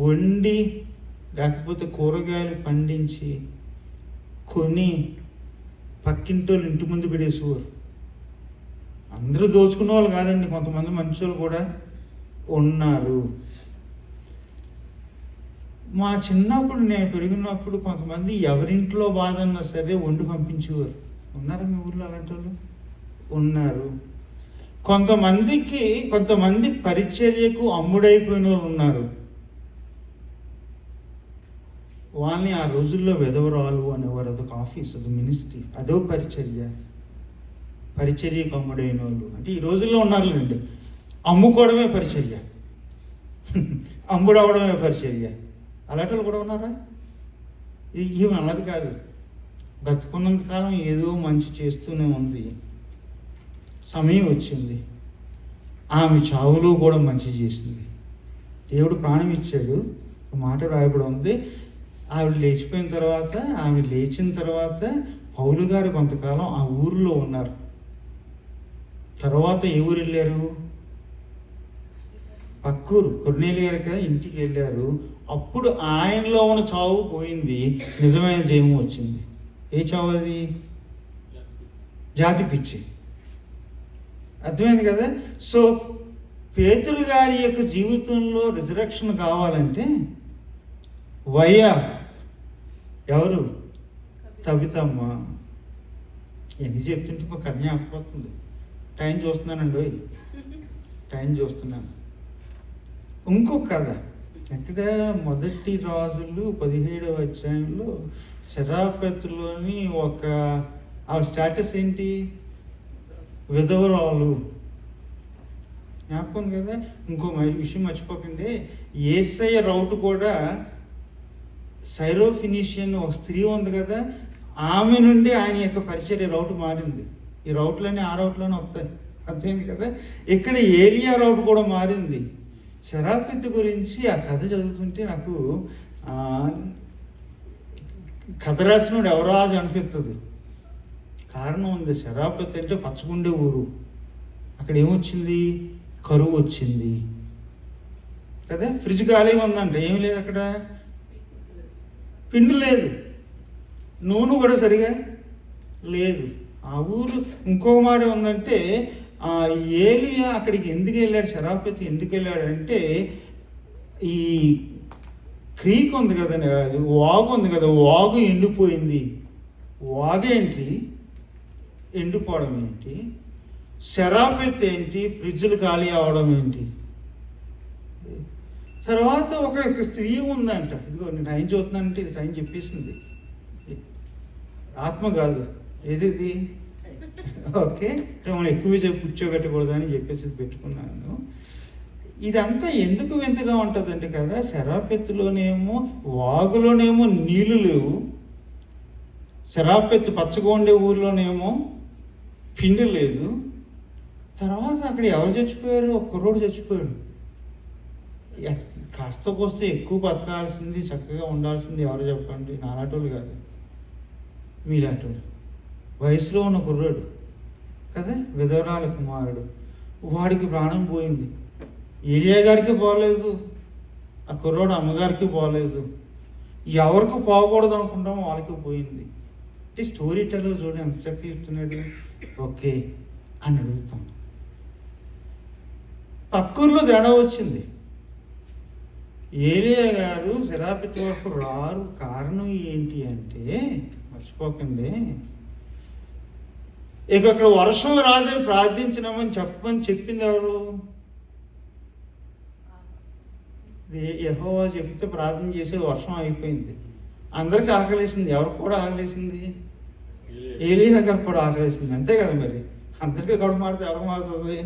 వండి లేకపోతే కూరగాయలు పండించి కొని పక్కింటోళ్ళు ఇంటి ముందు పెడేసేవారు. అందరూ దోచుకునే వాళ్ళు కాదండి, కొంతమంది మనుషులు కూడా ఉన్నారు. మా చిన్నప్పుడు నేను పెరిగినప్పుడు కొంతమంది ఎవరింట్లో బాధ అన్నా సరే వండి పంపించేవారు. ఉన్నారా మీ ఊర్లో అలాంటి వాళ్ళు? ఉన్నారు. కొంతమంది పరిచర్యకు అమ్ముడైపోయిన వాళ్ళు ఉన్నారు. వాళ్ళని ఆ రోజుల్లో వెధవరాలు అనేవారు. అదొక ఆఫీస్, అది మినిస్ట్రీ, అదో పరిచర్యకు అమ్ముడైన వాళ్ళు. అంటే ఈ రోజుల్లో ఉన్నారులేండి, అమ్ముకోవడమే పరిచర్య, అమ్ముడవడమే పరిచర్య. అలాంటి వాళ్ళు కూడా ఉన్నారా? ఏమి అన్నది కాదు. బ్రతుకున్నంత కాలం ఏదో మంచి చేస్తూనే ఉంది. సమయం వచ్చింది, ఆమె చావులో కూడా మంచి చేసింది. దేవుడు ప్రాణం ఇచ్చాడు. ఒక మాట రాయబడి ఉంది, ఆవిడ లేచిన తర్వాత పౌలు గారు కొంతకాలం ఆ ఊరిలో ఉన్నారు. తర్వాత ఏ ఊరు వెళ్ళారు? పక్కూరు కొర్నేలి గారి ఇంటికి వెళ్ళారు. అప్పుడు ఆయనలో ఉన్న చావు పోయింది, నిజమైన జయము వచ్చింది. ఏ చావు అది? జాతి పిచ్చి. అర్థమైంది కదా? సో పేతురు గారి యొక్క జీవితంలో రిజరక్షన్ కావాలంటే ఎవరు? తబితమ్మ. ఎన్ని చెప్తుంటే ఒక కథ ఆగిపోతుంది. టైం చూస్తున్నాను. ఇంకొక కథ ఎక్కడ? మొదటి రాజులు 17వ అధ్యాయంలో సెరాపెత్తులోని ఆవిడ స్టేటస్ ఏంటి? విధవరాలు. జ్ఞాపకం కదా? ఇంకో విషయం మర్చిపోకండి, యేసయ్య రౌట్ కూడా సైరోఫినిషియన్ ఒక స్త్రీ ఉంది కదా, ఆమె నుండి ఆయన యొక్క పరిచర్య రౌట్ మారింది. ఈ రౌట్లన్నీ ఆ రౌట్లోనే వస్తాయి. అర్థమైంది కదా? ఇక్కడ ఏలియా రౌట్ కూడా మారింది. సెరాపెత్తు గురించి ఆ కథ చదువుతుంటే నాకు కథ రాసినోడు ఎవరో అది అనిపిస్తుంది. కారణం ఉంది. సెరాపెత్తు అంటే పచ్చగుండే ఊరు. అక్కడ ఏమొచ్చింది? కరువు వచ్చింది కదా. ఫ్రిడ్జ్ ఖాళీగా ఉందంట, ఏం లేదు అక్కడ. పిండి లేదు, నూనె కూడా సరిగా లేదు. ఆ ఊరు ఇంకో మాట ఉందంటే, ఏలియా అక్కడికి ఎందుకు వెళ్ళాడు, సెరాపెత్తు ఎందుకు వెళ్ళాడు అంటే, ఈ క్రీక్ ఉంది కదండి, అది వాగు ఉంది కదా, వాగు ఎండిపోయింది. వాగేంటి? ఎండిపోవడం ఏంటి? సెరాపెత్తు ఏంటి? ఫ్రిడ్జ్లు ఖాళీ అవడం ఏంటి? తర్వాత ఒక స్త్రీ ఉందంట. ఇదిగో నేను టైం చూస్తున్నానంటే ఇది టైం చెప్పేసింది. ఆత్మ కాదు, ఏది ఓకే, మనం ఎక్కువ కూర్చోబెట్టకూడదు అని చెప్పేసి పెట్టుకున్నాను. ఇదంతా ఎందుకు వింతగా ఉంటుందంటే కదా, సెరాపెత్తులోనేమో వాగులోనేమో నీళ్లు లేవు, సెరాపెత్తు పచ్చగా ఉండే ఊర్లోనేమో పిండి లేదు. తర్వాత అక్కడ ఎవరు చచ్చిపోయారు? ఒక కుర్రోడు చచ్చిపోయాడు. కాస్త కోస్తే ఎక్కువ బతకాల్సింది, చక్కగా ఉండాల్సింది ఎవరు చెప్పండి? నాలాటోళ్ళు కాదు, మీలాటోళ్ళు. వయసులో ఉన్న కుర్రాడు కదా, విధవరాల కుమారుడు. వాడికి ప్రాణం పోయింది. ఏలియా గారికి పోలేదు, ఆ కుర్రాడు అమ్మగారికి పోలేదు. ఎవరికి పోకూడదు అనుకుంటామో వాళ్ళకి పోయింది. అంటే స్టోరీ టెల్లర్ చూడండి ఎంత చక్కగా చెప్తున్నాడు. ఓకే అని అడుగుతాం. పక్కూర్లో తేడా వచ్చింది. ఏలియా గారు సెరాపెత్తు వరకు రారు. కారణం ఏంటి అంటే, మర్చిపోకండి, ఇక అక్కడ వర్షం రాదని ప్రార్థించినామని చెప్పింది ఎవరు? యెహోవా చెప్తే ప్రార్థన చేసే వర్షం అయిపోయింది. అందరికీ ఆకలేసింది. ఎవరికి కూడా ఆకలేసింది? ఏలియా గారికి కూడా ఆకలేసింది. అంతే కదా మరి. అందరికీ కడుపు మాడితే ఎవరికి మారుతుంది?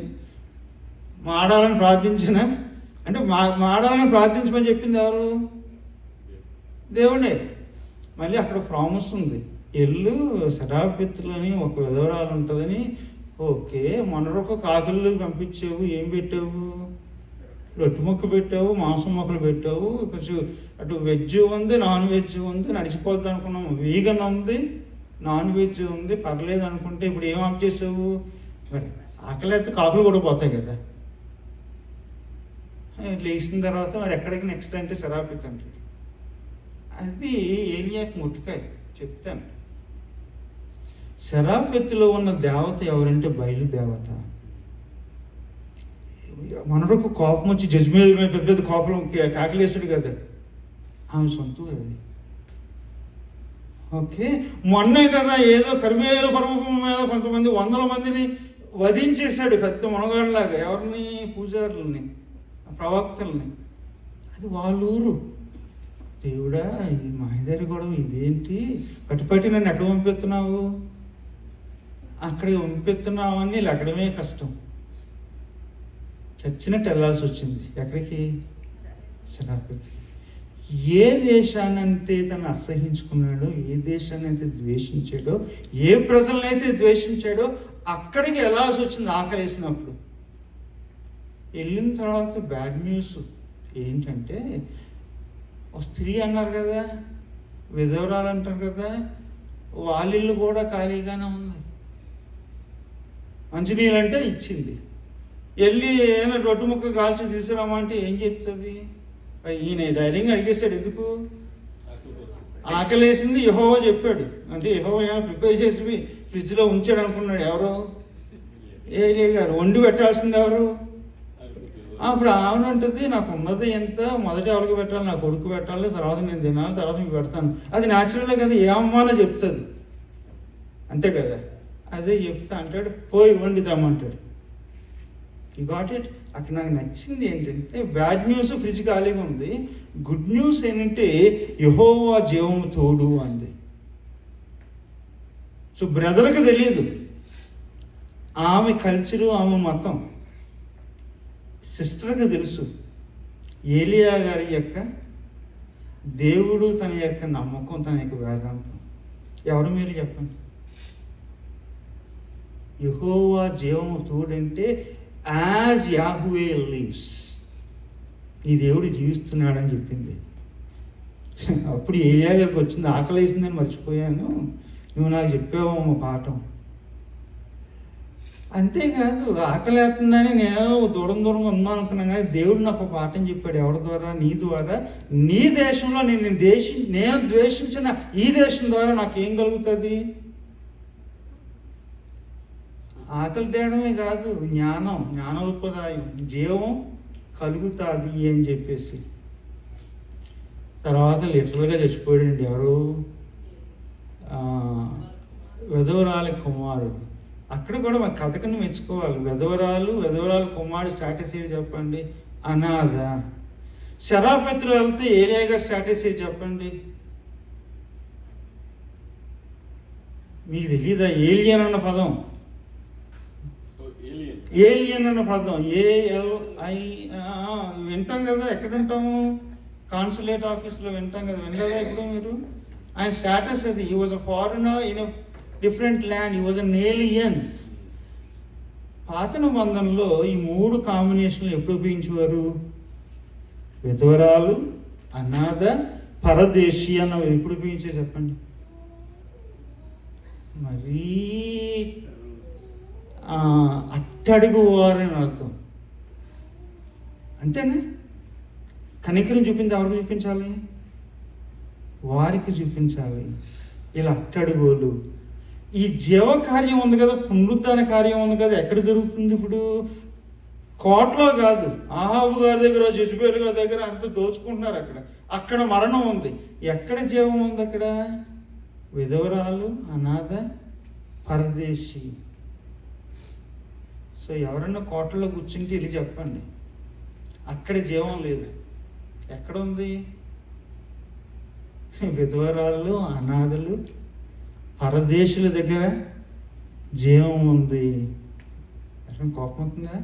మాడాలని ప్రార్థించిన అంటే మాడాలని ప్రార్థించమని చెప్పింది ఎవరు? దేవుడే. మళ్ళీ అక్కడ ప్రామిస్ ఉంది, ఎల్లు సెరాపెత్తులని ఒక విధవరాలు ఉంటుందని. ఓకే, మొన్నరొక కాకులు పంపించావు, ఏం పెట్టావు? రొట్టె ముక్క పెట్టావు, మాంసం మొక్కలు పెట్టావు. కొంచెం అటు వెజ్ ఉంది, నాన్ వెజ్ ఉంది, నడిచిపోద్ది అనుకున్నాము. వీగన్ ఉంది, నాన్ వెజ్ ఉంది పర్లేదు అనుకుంటే ఇప్పుడు ఏం ఆఫ్ చేసావు? మరి ఆకలి అయితే కాకులు కూడా పోతాయి కదా. లేచిన తర్వాత మరి ఎక్కడికి నెక్స్ట్ అంటే శరాపిత్ అంటాడు. అది ఏలియాకి ముట్టుకాయ. చెప్తాను, శరాపెత్తులో ఉన్న దేవత ఎవరంటే బయలుదేవత. మనకు కోపం వచ్చి జడ్జిమెంట్ మీద పెద్ద పెద్ద కోపం కాకలేసుడు కదా, ఆమె సొంతం అది. ఓకే, మొన్నే కదా ఏదో కర్మేలు పర్వతం మీద కొంతమంది 100 మందిని వధించేశాడు పెద్ద మునగాళ్ళలాగా. ఎవరిని? పూజారులని, ప్రవక్తల్ని. అది వాళ్ళ ఊరు. దేవుడా, ఈ మాయదారి గొడవ ఇదేంటి? పట్టి నన్ను ఎక్కడ పంపిస్తున్నావు? అక్కడికి పంపిస్తున్నావు అని లెక్కడమే కష్టం. చచ్చినట్టు వెళ్ళాల్సి వచ్చింది. ఎక్కడికి? శరాపతి. ఏ దేశాన్నంతే తను అసహించుకున్నాడో, ఏ దేశాన్ని అయితే ద్వేషించాడో, ఏ ప్రజలనైతే ద్వేషించాడో అక్కడికి వెళ్ళాల్సి వచ్చింది ఆకలేసినప్పుడు. వెళ్ళిన తర్వాత బ్యాడ్ న్యూస్ ఏంటంటే, ఒక స్త్రీ అన్నారు కదా, విధవరాలు అంటారు కదా, వాళ్ళిల్లు కూడా ఖాళీగానే ఉంది. మంచినీళ్ళు అంటే ఇచ్చింది. వెళ్ళి ఏమైనా రొట్టు ముక్క కాల్చి తీసుకురామంటే ఏం చెప్తుంది? ఈయన ధైర్యంగా అడిగేస్తాడు. ఎందుకు? ఆకలేసింది యెహోవా చెప్పాడు అంటే యెహోవా ఏమైనా ప్రిపేర్ చేసి ఫ్రిడ్జ్లో ఉంచాడు అనుకున్నాడు. ఎవరు? ఏలియా గారు. వండి పెట్టాల్సింది ఎవరు? అప్పుడు ఆమె ఉంటుంది, నాకు ఉన్నది ఎంత, మొదట ఎవరికి పెట్టాలి? నా కొడుకు పెట్టాలి, తర్వాత నేను తినాలి, తర్వాత మీకు పెడతాను. అది న్యాచురల్గా కదా, ఏ అమ్మానో చెప్తుంది, అంతే కదా. అదే చెప్తా అంటాడు, పోయి వండి రమ్మంటాడు. You got it. అక్కడ నాకు నచ్చింది ఏంటంటే, బ్యాడ్ న్యూస్ ఫ్రిడ్జ్ ఖాళీగా ఉంది, గుడ్ న్యూస్ ఏంటంటే యెహోవా జీవము తోడు అంది. సో బ్రదర్కి తెలియదు ఆమె కల్చరు, ఆమె మతం. సిస్టర్కి తెలుసు ఏలియా గారి యొక్క దేవుడు, తన యొక్క నమ్మకం, తన యొక్క వేదాంతం. ఎవరు మీరు చెప్పండి? యెహోవా జీవము తోడంటే యాజ్ యాహువే లివ్స్, నీ దేవుడు జీవిస్తున్నాడని చెప్పింది. అప్పుడు ఏలియా గారికి వచ్చింది, ఆకలి వేసిందని మర్చిపోయాను, నువ్వు నాకు చెప్పావమ్మ పాఠం. అంతేకాదు, ఆకలి వేస్తుందని నేను దూరంగా ఉన్నాను అనుకున్నాను, కానీ దేవుడు నాకు ఒక పాఠం చెప్పాడు. ఎవరి ద్వారా? నీ ద్వారా. నీ దేశంలో నేను ద్వేషించిన ఈ దేశం ద్వారా నాకేం కలుగుతుంది? ఆకలి తేయడమే కాదు, జ్ఞానోత్పదాయం, జీవం కలుగుతుంది అని చెప్పేసి. తర్వాత లిటరల్గా చచ్చిపోయాడండి. ఎవరు? విధవరాలి కుమారుడు. అక్కడ కూడా మా కథకుని మెచ్చుకోవాలి. విధవరాలు కుమారుడు స్టాటస్ ఏంటి చెప్పండి? అనాథ. శరాపత్రులు వెళ్తే ఏలియా గారు స్టాటస్ ఏంటి చెప్పండి? మీకు తెలీదా? ఏలియన్ అన్న పదం, ఏలియన్ అన్న పదం, ALI వింటాం కదా. ఎక్కడ వింటాము? కాన్సులేట్ ఆఫీస్లో వింటాం కదా. వినలేదా ఇప్పుడు మీరు? ఆయన స్టాటస్ అది. He was a foreigner in a different land, he was an alien. పాత నిబంధనలో ఈ 3 కాంబినేషన్లు ఎప్పుడు ఉపయోగించేవారు? విధవరాలు, అనాథ, పరదేశీ అన్నవి ఎప్పుడు ఉపయోగించే చెప్పండి? మరీ అట్టడుగు వారని అర్థం, అంతేనా? కనికరం చూపించి ఎవరికి చూపించాలి? వారికి చూపించాలి. ఇలా అట్టడుగోలు. ఈ జీవ కార్యం ఉంది కదా, పునరుద్ధాన కార్యం ఉంది కదా, ఎక్కడ జరుగుతుంది ఇప్పుడు? కోటలో కాదు, ఆహాబు గారి దగ్గర, జెజబేలు గారి దగ్గర అంత దోచుకుంటున్నారు. అక్కడ మరణం ఉంది. ఎక్కడ జీవం ఉంది? అక్కడ విధవరాలు, అనాథ, పరదేశీ. సో ఎవరన్నా కోటలో కూర్చుంటే వెళ్ళి చెప్పండి, అక్కడ జీవం లేదు. ఎక్కడుంది? విధవరాలు, అనాథలు, పరదేశుల దగ్గర జీవం ఉంది. అసలు కోపం అవుతుందా?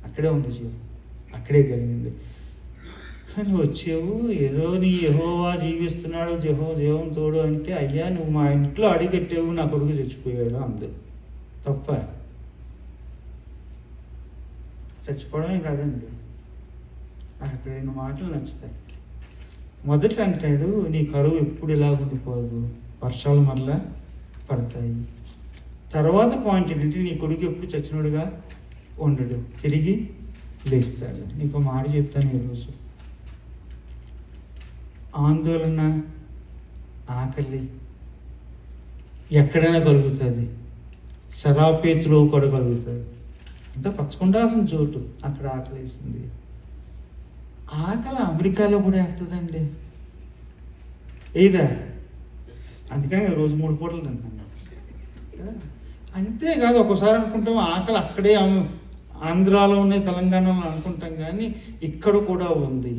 అక్కడే ఉంది జీవం, అక్కడే కలిగింది. నువ్వు వచ్చావు, ఏదో నీ యెహోవా జీవిస్తున్నాడు, జీవం తోడు అంటే, అయ్యా నువ్వు మా ఇంట్లో అడిగట్టావు, నా కొడుకు చచ్చిపోయాడు అందు. తప్ప? చచ్చిపోవడమే కాదండి, నాకు అక్కడ 2 మాటలు నచ్చుతాయి. మొదట అంటాడు, నీ కరువు ఎప్పుడు ఇలా ఉండిపోదు. వర్షాలు మరలా పడతాయి. తర్వాత పాయింట్ ఏంటంటే, నీ కొడుకు ఎప్పుడు చచ్చినోడుగా ఉండడు, తిరిగి లేస్తాడు. నీకు మాట చెప్తాను ఈరోజు. ఆందోళన, ఆకలి ఎక్కడైనా కలుగుతుంది. సరాపేతులో కూడా కలుగుతుంది. అంతా పచ్చకుండాల్సిన చోటు, అక్కడ ఆకలి వేసింది. ఆకలి అమెరికాలో కూడా వేస్తుందండి. ఏదా? అందుకని రోజు 3 పూటలు తింటున్నాను. అంతేకాదు, ఒక్కోసారి అనుకుంటాం ఆకలి అక్కడే ఆంధ్రాలో ఉన్నాయి, తెలంగాణలో అనుకుంటాం, కానీ ఇక్కడ కూడా ఉంది.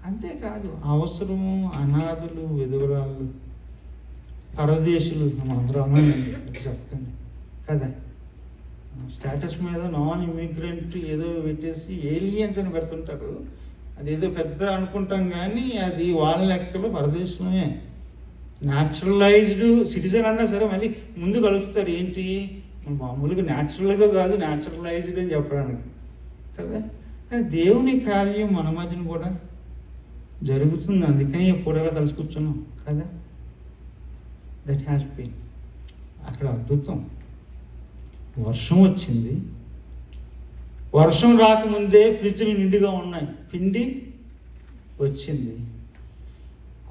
అంతేకాదు, అవసరము, అనాథులు, విధవరాళ్ళు, పరదేశులు, అందరూ అమ్మాయిలండి చెప్తండి కదా. స్టేటస్ మీద నాన్ ఇమిగ్రెంట్ ఏదో పెట్టేసి ఏలియన్స్ అని పెడుతుంటారు. అదేదో పెద్ద అనుకుంటాం, కానీ అది వాళ్ళ లెక్కలో పరదేశమే. న్యాచురలైజ్డ్ సిటిజన్ అన్నా సరే మళ్ళీ ముందు కలుపుతారు. ఏంటి, మామూలుగా న్యాచురల్గా కాదు, న్యాచురలైజ్డ్ అని చెప్పడానికి కదా. కానీ దేవుని కార్యం మన మధ్యన కూడా జరుగుతుంది. అందుకని ఎప్పుడు ఎలా కలిసి కూర్చున్నాం కదా. That has been. అక్కడ అద్భుతం. వర్షం వచ్చింది. వర్షం రాకముందే ఫ్రిడ్జ్లు నిండుగా ఉన్నాయి. పిండి వచ్చింది.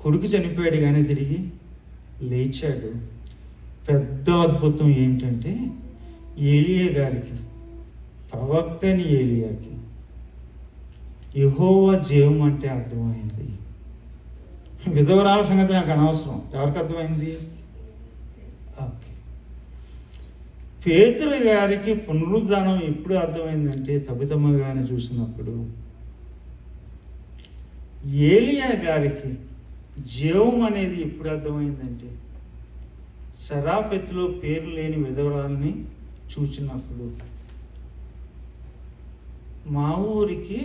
కొడుకు చనిపోయాడు కానీ తిరిగి లేచాడు. పెద్ద అద్భుతం ఏంటంటే, ఏలియా గారికి, ప్రవక్త అని ఏలియాకి యెహోవా జీవం అంటే అర్థమైంది. విధవరాల సంగతి నాకు అనవసరం, ఎవరికి అర్థమైంది? ఓకే. పేతురు గారికి పునరుద్ధానం ఎప్పుడు అర్థమైందంటే, తబితమ్మ గారిని చూసినప్పుడు. ఏలియా గారికి జీవం అనేది ఎప్పుడు అర్థమైందంటే, సరాపెత్తులో పేరు లేని విధవరాలని చూచినప్పుడు. మా ఊరికి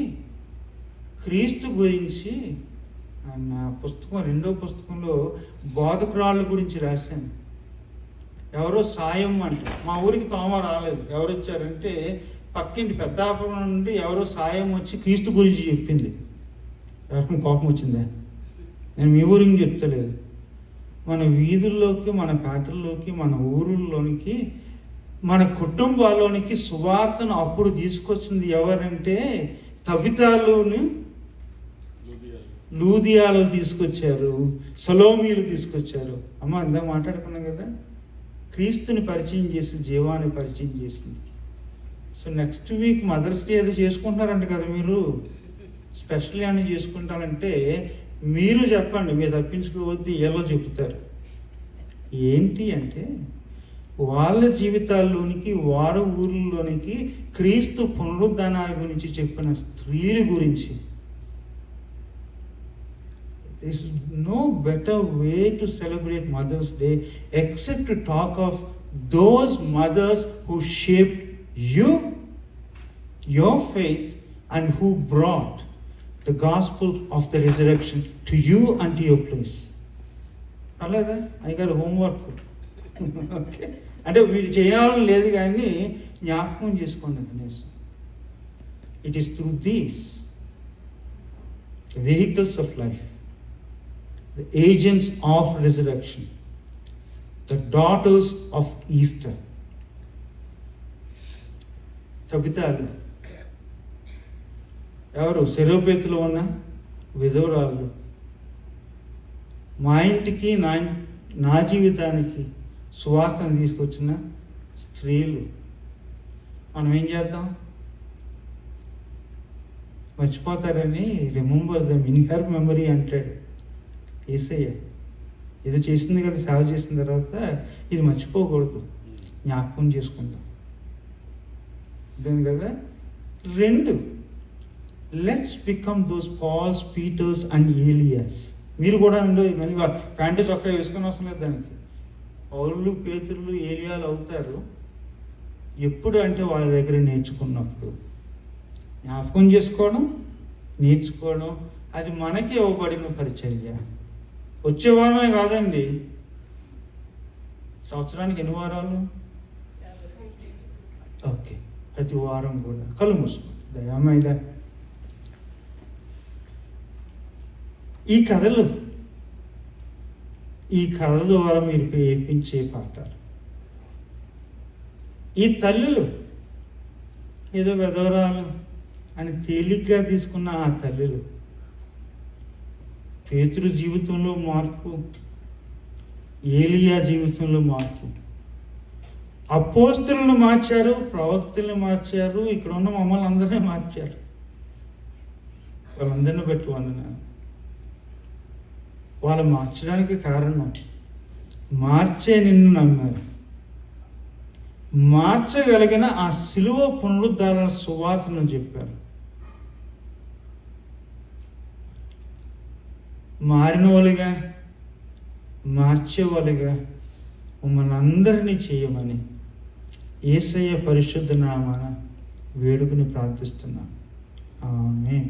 క్రీస్తు గురించి నా పుస్తకం, 2వ పుస్తకంలో బోధకురాళ్ళ గురించి రాశాను. ఎవరో సాయం అంట. మా ఊరికి తోమ రాలేదు. ఎవరు వచ్చారంటే, పక్కింటి పెద్దాపురం నుండి ఎవరో సాయం వచ్చి క్రీస్తు గురించి చెప్పింది. ఎవరికి కోపం వచ్చిందా? నేను మీ ఊరికి చెప్తలేదు. మన వీధుల్లోకి, మన పేటల్లోకి, మన ఊరుల్లోనికి, మన కుటుంబాల్లోనికి సువార్తను అప్పుడు తీసుకొచ్చింది ఎవరంటే, తబితాలోని లూదియాలో తీసుకొచ్చారు, సలోమీలు తీసుకొచ్చారు. అమ్మ ఇందాక మాట్లాడుకున్నాం కదా, క్రీస్తుని పరిచయం చేసి జీవాన్ని పరిచయం చేసింది. So next week Mother's Day ఏదో చేసుకుంటున్నారంట కదా మీరు. స్పెషల్ అని చేసుకుంటారంటే మీరు చెప్పండి, మీరు తప్పించుకోవద్దు, ఎలా చెబుతారు. ఏంటి అంటే, వాళ్ళ జీవితాల్లోనికి, వారి ఊర్లలోనికి క్రీస్తు పునరుద్ధానాల గురించి చెప్పిన స్త్రీల గురించి. There is no better way to celebrate Mother's Day except to talk of those mothers who shaped you, your faith, and who brought the gospel of the resurrection to you and to your place. అలాదా? I got homework. Okay, అంటే మీరు చేయాలని లేదు, కానీ జ్ఞాపకం చేసుకోండి కనీసం. It is through these vehicles of life, the agents of resurrection, the daughters of Easter. తబితాలు ఎవరు? సెరోపేతులో ఉన్న విధవరాళ్ళు. మా ఇంటికి, నా జీవితానికి సువార్తను తీసుకొచ్చిన స్త్రీలు. మనం ఏం చేద్దాం? మర్చిపోతారని remember them in her memory అంటాడు యేసయ్య. ఇది చేసింది కదా, సేవ చేసిన తర్వాత ఇది మర్చిపోకూడదు, జ్ఞాపకం చేసుకుందాం. అర్థం కదా. 2, let's become those Pauls, Peters and Elias. మీరు కూడా అండి, మళ్ళీ ప్యాంటు చొక్కా వేసుకొని అవసరం లేదు దానికి. పౌలు, పేతురులు, ఏలియాలు అవుతారు ఎప్పుడు అంటే, వాళ్ళ దగ్గర నేర్చుకున్నప్పుడు. జ్ఞాపకం చేసుకోవడం, నేర్చుకోవడం, అది మనకి ఇవ్వబడిన పరిచర్య. వచ్చే వారమే కాదండి, సంవత్సరానికి ఎన్ని వారాలు? ఓకే, ప్రతి వారం కూడా కళ్ళు మూసుకోండి. దయామైదా. ఈ కథలు ఈ కథ ద్వారా మీరు నేర్పించే పాఠాలు. ఈ తల్లులు ఏదో వెధవరాలు అని తేలిగ్గా తీసుకున్న ఆ తల్లులు పేతురు జీవితంలో మార్పు, ఏలియా జీవితంలో మార్పు, అపోస్తలులను మార్చారు, ప్రవక్తలను మార్చారు, ఇక్కడ ఉన్న మమ్మల్ని అందరినీ మార్చారు. వాళ్ళందరినీ బట్టి వందనాలు. వాళ్ళు మార్చడానికి కారణం మార్చే నిన్ను నమ్మారు. మార్చగలిగిన ఆ సిలువ పునరుద్ధారణ సువార్తను చెప్పారు. మారిన వాళ్ళుగా, మార్చేవాళ్ళుగా మమ్మల్ని అందరినీ చేయమని యేసయ్య పరిశుద్ధ నామాన వేడుకుని ప్రార్థిస్తున్నాం. ఆమేన్.